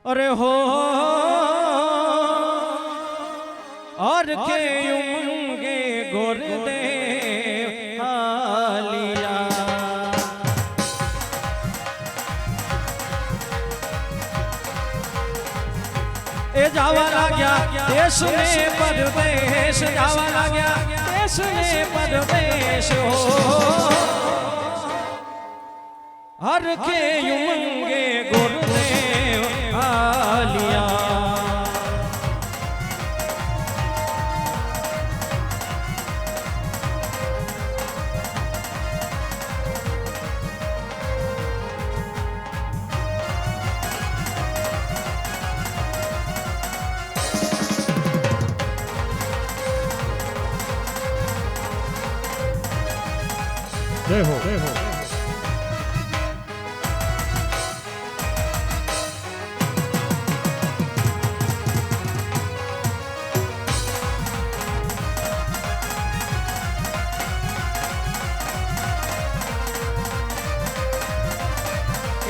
अरे हो और के यूंगे गोरदे हालिया ए जावा लाग्या देश में परदेश जावा लाग्या देश में परदेश हो हर के यूंगे गोरदे हालिया जय हो जय हो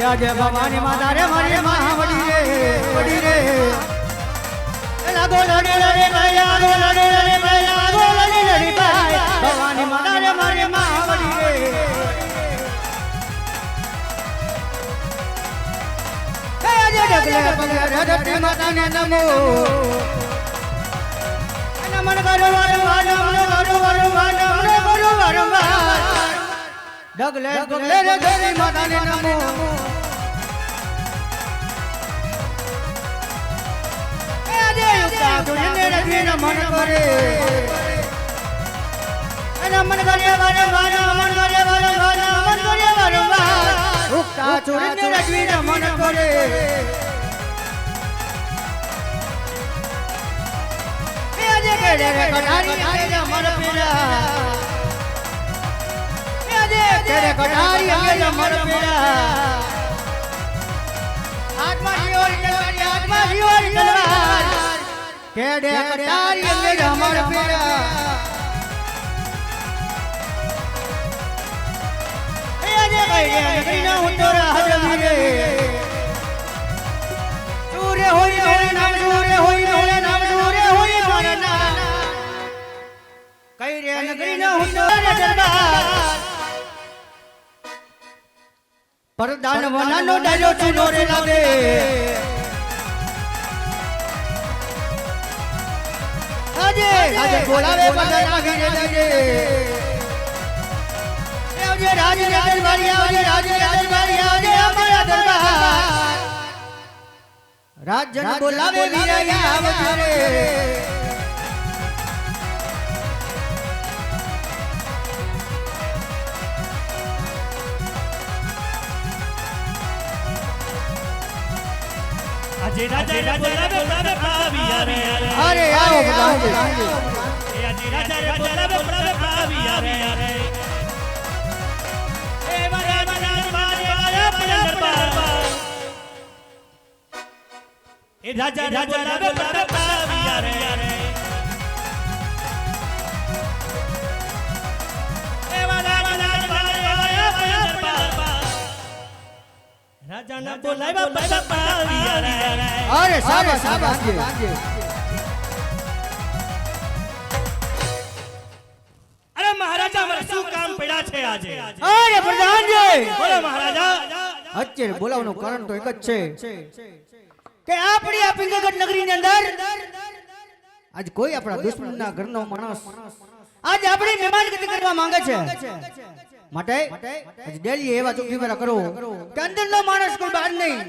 या जय भवानी माता रे मारी महावड़ी रे लागो लड़े लड़े भैया गो लड़े लड़े भैया गो लड़े लड़े भैया भवानी माता रे मारी महावड़ी रे हे जय जगले पंगे धरती माता ने नमो नमन करो वारंवार नमन करो वारंवार नमन करो वारंवार डगले डगले धरती माता ने नमो मन करे नमन करे वारंवार नमन करे वारंवार नमन करे वारंवार उक्ता चोरने रजवी नमन करे ए अजय केड़े कटारी आए नमन पीरा ए अजय केड़े कटारी आए नमन पीरा आत्मा की ओर तलवार केड़े कटारी अंगे हमर पीरा ए अजय कइरे नगरी ना उतोरा हजमीरे सूर्य होई मेरे नाम सूर्य होई मेरे नाम सूर्य होई मेरे नाम कइरे नगरी ना उतोरा दरबार परदान वनानो डालो चुनोरे लागे अजय बोलावे पगना गिरे लगे अजय राज राजवाड़िया अजय राज राजवाड़िया अजय हमारा दरबार राजन बोलावे वीरया अवतारे अजय राजा बोलावे पाविया रे अरे आओ बताओगे ए अजय राजा बोलावे पाविया रे ए मरा मरा मारे आया दरबार ए राजा बोलावे पाविया रे ए मरा मरा मारे आया दरबार राजा ना बोलावे पाविया रे अरे सारे शाबाश अरे महाराजा मारे શું કામ પડ્યા છે આજે અરે પ્રધાનજી બોલો મહારાજા અત્યારે બોલાવવાનું કારણ તો એક જ છે કે આપણી આ પિંગલગઢ નગરીની અંદર આજ કોઈ આપણા દુશ્મનના ઘરનો માણસ આજ આપણી મહેમાનગતિ કરવા માંગે છે માટે આજ ડેલી એવા ચોકીવાળા કરો કે અંદરનો માણસ કોઈ બહાર નહીં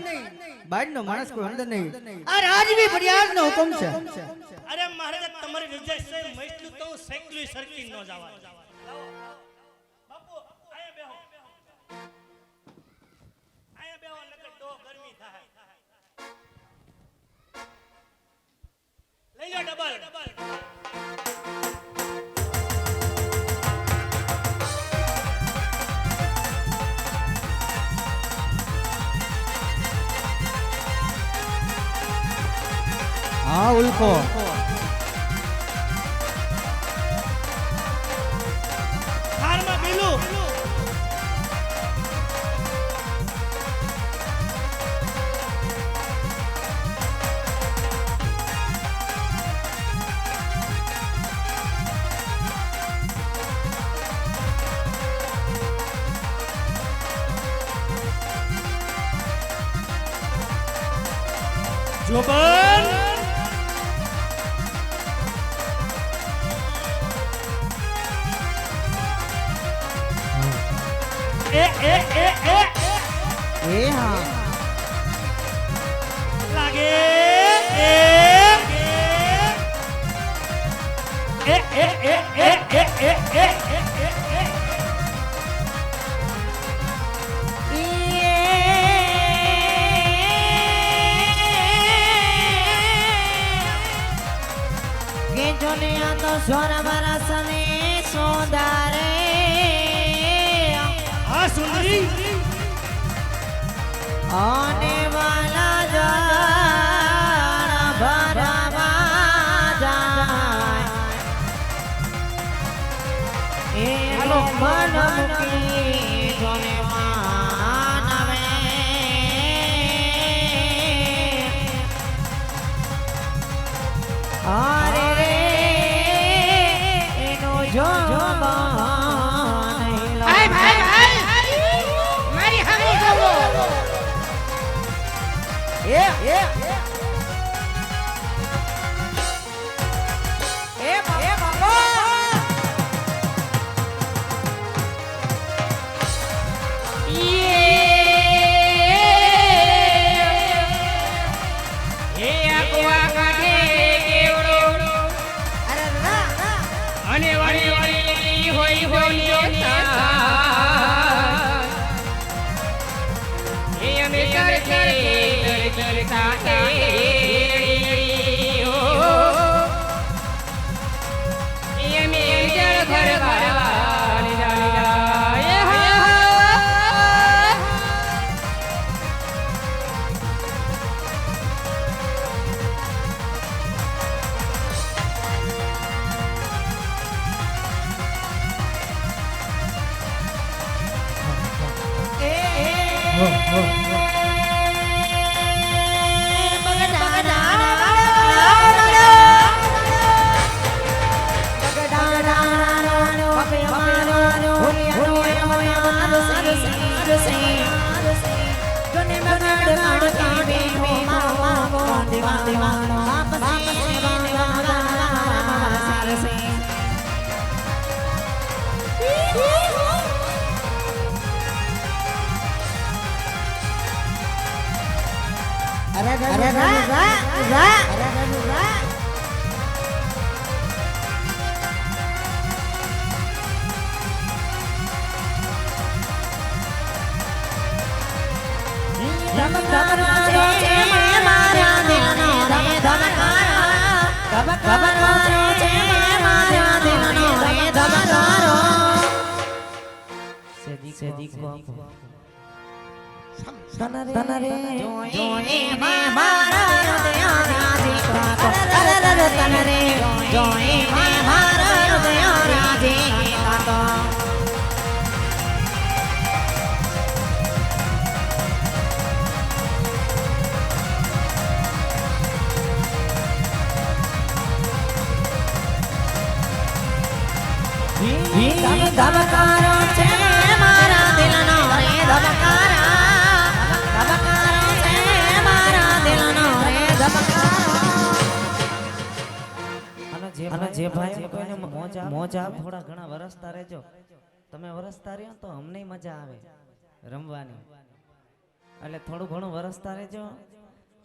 બહારનો માણસ કોઈ અંદર નહીં આ રાજવી ફરિયાદનો હુકમ છે અરે મહારાજા તમારી વિજય છે મૈસલું તો સાયકલી સરકી ન જવા બાપુ આયા બેહો નકર તો ગરમી થાય લઈ લો ડબલ हाँ उल्को हार में बिलू જોબન એ હા લાગે કે જોનિયા તો સ્વર બરસને સોદારે હા સુંદરી આને વાલા જાણ ભરવા જાય એ મન મૂકી જોને માનવે અરે રે એનો જો ભાઈ મારી હામી ગયો ધબકારો છે મારા દિલનો રે ધબકારો છે મારા દિલનો રે ધબકારો. અને જે ભાઈ કોઈને મોજ આવે થોડા ઘણા વરસતા રહેજો. તમે વરસતા રહ્યો તો અમને મજા આવે રમવાની. એટલે થોડું ઘણું વરસતા રહેજો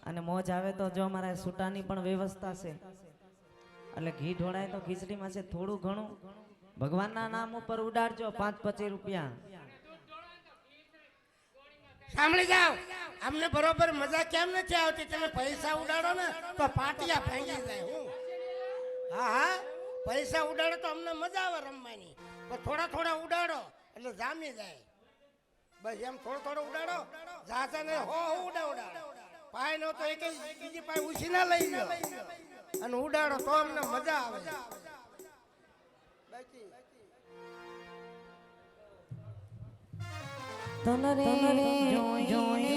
અને મોજ આવે તો જો અમારે સૂટાની પણ વ્યવસ્થા છે. એટલે ઘી ઢોળાય તો ખીચડીમાં છે થોડું ઘણું ભગવાનના નામ ઉપર ઉડાડજો 5-25 રૂપિયા. સાંભળી જાઓ, અમને બરોબર મજા કેમ નથી આવતી? તમે પૈસા ઉડાડો ને તો પાટિયા ભાંગી જાય. હું હા હા પૈસા ઉડાડો તો અમને મજા આવે રમવાની, પણ થોડા થોડા ઉડાડો એટલે જામી જાય. બસ એમ થોડો થોડો ઉડાડો, જાતા ને હો ઉડાડો. પાય નો તો એક બીજી પાય ઉછી ના લઈ લો અને ઉડાડો તો અમને મજા આવે. તનરે જોઈ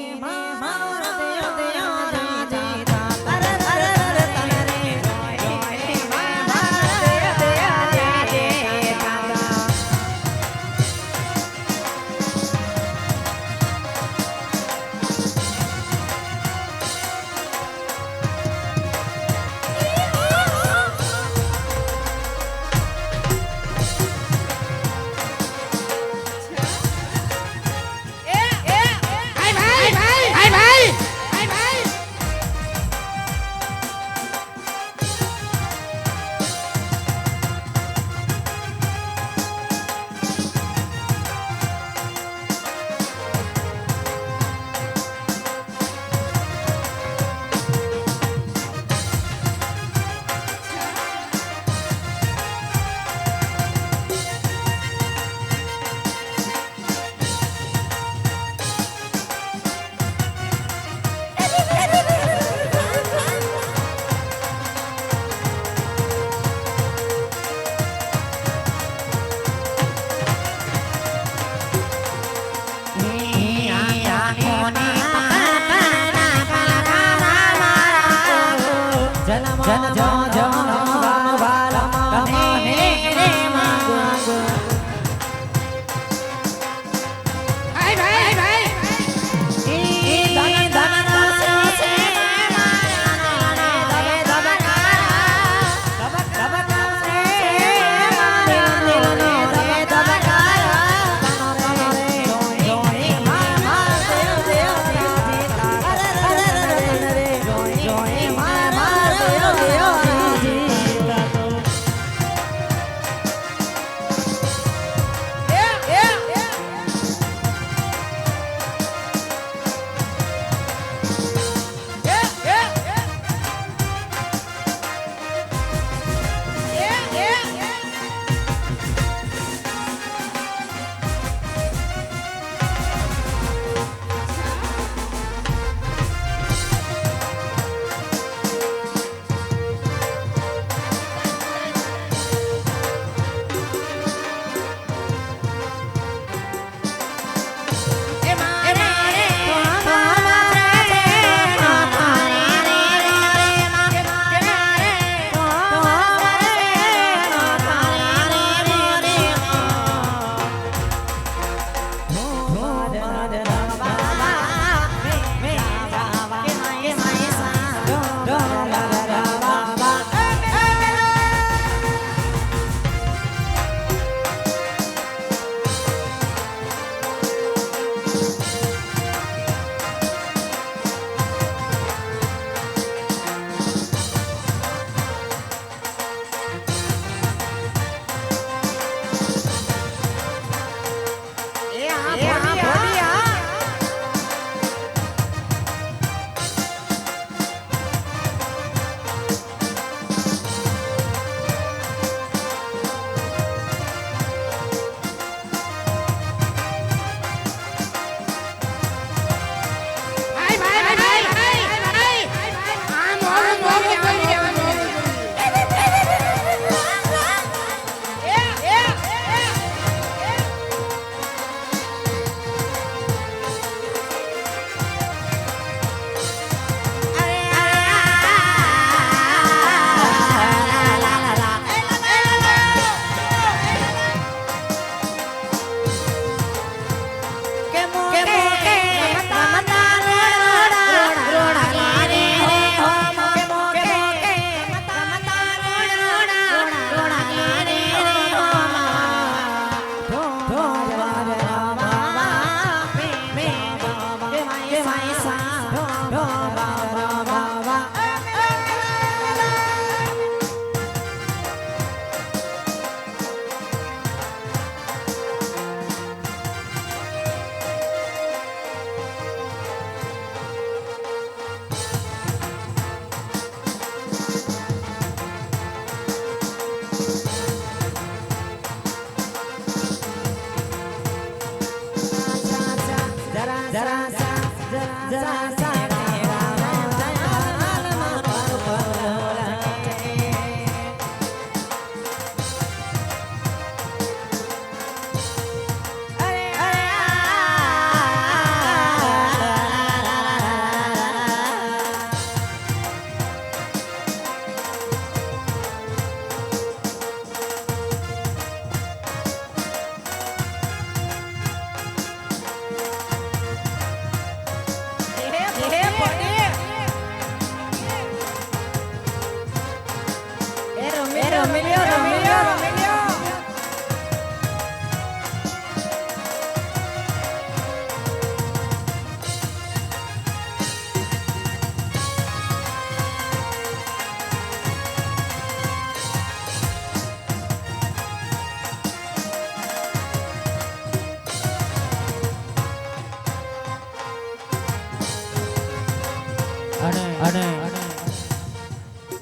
અને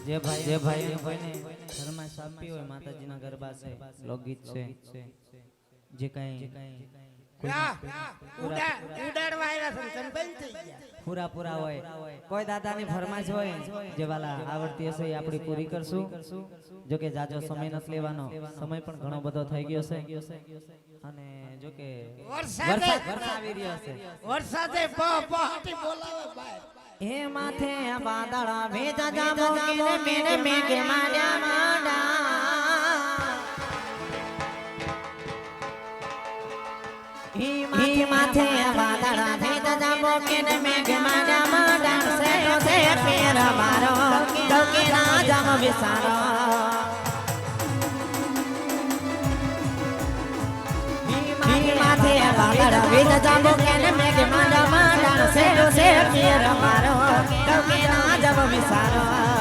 જે ભાઈ કોઈને ઘરમાં સાપી હોય માતાજીના ગરબા છે લોકગીત છે જે કઈ ઉડાડવા આવ્યા છે તમે બંધ થઈ ગયા. પૂરા હોય કોઈ દાદાની ફરમાઈશ હોય જે વાલા આવડતી હશે એ આપણી પૂરી કરશું. જો કે જાજો સમય નથી લેવાનો, સમય પણ ઘણો બધો થઈ ગયો છે અને જો કે વરસાદ આવી રહ્યો છે. વરસાદે બહાટી બોલાવે બહાર. હે માથે વાદળા વેજ જામો કેને મેને મેઘ માડ્યા માંડા હી માથે વાદળા વેજ જામો કેને મેઘ માડ્યા માંડા સે પેર મારો તો કે ના જામ વિસારો માથે વાદળા વેજ જામો કેને મેઘ માડ્યા માંડા સે પેર મારો તો કે ના જામ વિસારો